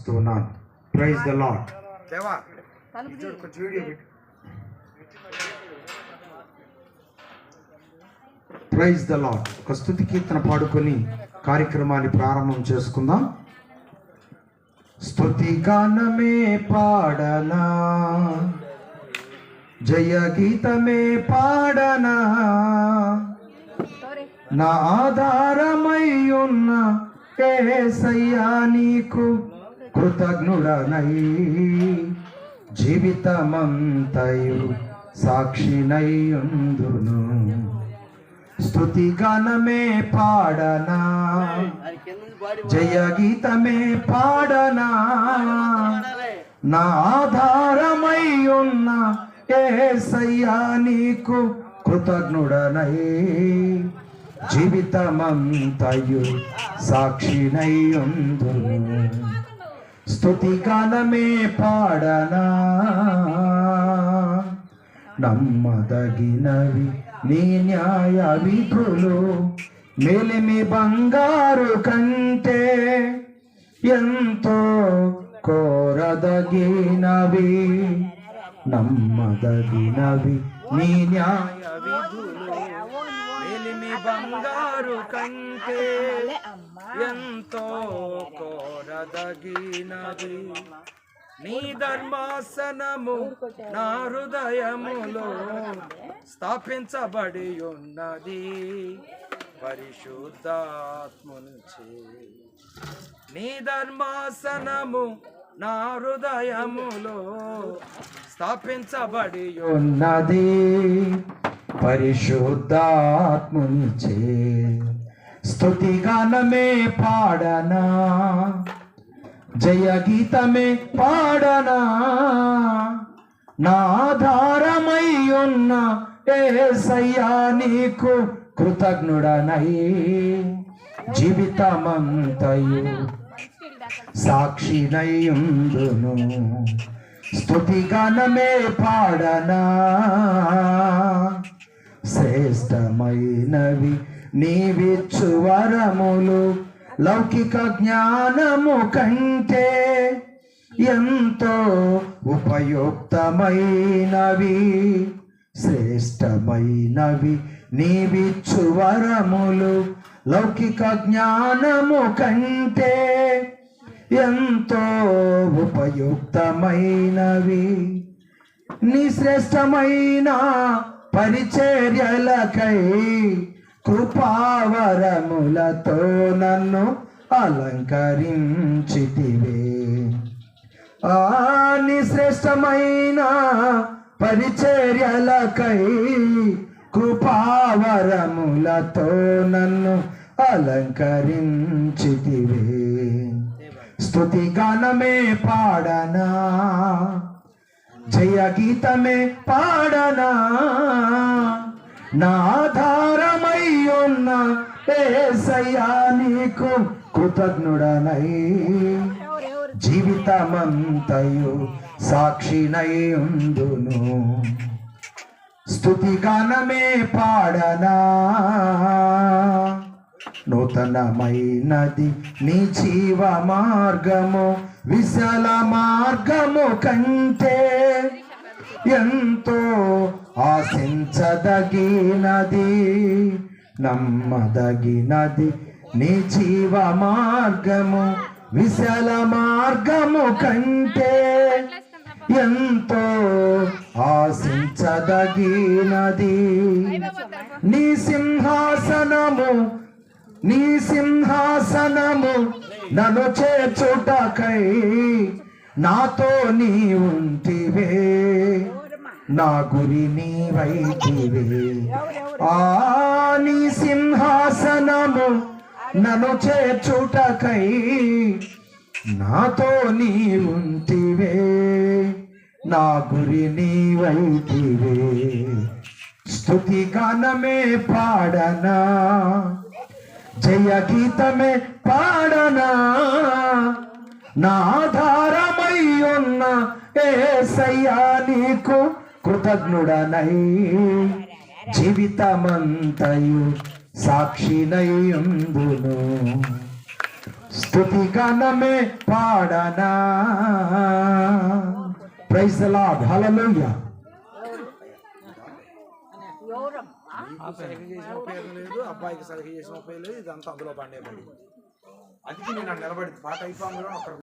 ప్రార్థిస్తున్నాను. Praise the lord. Praise the lord. ఒక స్తుతి కీర్తన పాడుకొని కార్యక్రమాన్ని ప్రారంభం చేసుకుందాం. స్తుతి గానమే పాడనా, జయ గీతమే పాడనా, నా ఆధారమై ఉన్న యేసయ్యా నీకు కృతజ్ఞుడనై, జీవితమంతయు సాక్షినై ఉందును. స్తుతి గానమే పాడనా, జయ గీతమే పాడనా, నా ఆధారమై ఉన్న యేసయ్యా నీకు కృతజ్ఞుడనై, జీవితమంతయు సాక్షినై ఉందును. స్తుతి గానమే పాడనా, నమ్మదగినవి నీ న్యాయ విధులు, మేలిమి బంగారు కంటే ఎంతో కోరదగినవి. నమ్మదగినవి నీ న్యాయ విధులు, మేలిమి బంగారు కంటే ఎంతో కోరదగినవి. నీ ధర్మాసనము నా హృదయములో స్థాపించబడి ఉన్నది పరిశుద్ధాత్మనుచే. నీ ధర్మాసనము నా హృదయములో స్థాపించబడి ఉన్నది పరిశుద్ధాత్మనుచే. స్తుతి గానమే పాడనా, జయ గీతమే పాడనా, నా ఆధారమై ఉన్న యేసయ్యా నీకు కృతజ్ఞుడనై, జీవితమంతయు సాక్షినై ఉందును. స్తుతి గానమే పాడనా, శ్రేష్టమైనవి నీవిచ్చు వరములు, లౌకిక జ్ఞానము కంటే ఎంతో ఉపయుక్తమైనవి. శ్రేష్టమైనవి నీవిచ్చు వరములు, లౌకిక జ్ఞానము కంటే ఎంతో ఉపయుక్తమైనవి. నీ శ్రేష్టమైన పరిచర్యలకై కృపావరములతో నన్ను అలంకరించితివే. నీ శ్రేష్టమైన పరిచర్యలకై కృపావరములతో నన్ను అలంకరించితివే. స్తుతి గానమే పాడనా, జయ గీతమే పాడనా, నా ఆధారమై ఉన్న యేసయ్యా నీకు కృతజ్ఞుడనై, జీవితమంతయు సాక్షినై ఉందును. స్తుతి గానమే పాడనా, నూతనమైనది నీ జీవ మార్గము, విశాల మార్గము కంటే ఎంతో ఆశించదగినది. నమ్మదగినది నీ జీవ మార్గము, విశాల మార్గము కంటే ఎంతో ఆశించదగినది. నీ సింహాసనము నన్ను చేర్చుటకై నాతో నీ ఉంటివే, నా గురి నీవైతివే. నీ సింహాసనము నన్ను చేర్చుటకై నాతో నీ ఉంటివే, నా గురి నీవైతివే. స్తుతి గానమే పాడనా, జయ గీతమే పాడనా, నా ఆధారమై ఉన్న యేసయ్యా నీకు కృతజ్ఞుడనై, జీవితమంతయు సాక్షినై ఉందును. స్తుతి గానమే పాడనా. ప్రైజ్ ద లార్డ్, హల్లెలూయా. సరిగ్గా చేసిన ఉపయోగం లేదు, అబ్బాయికి సరిగ్గా చేసిన ఉపయోగం లేదు. ఇదంతా అందులో పండే పడి. అందుకే నేను నిలబడి పాట అయిపోయింది.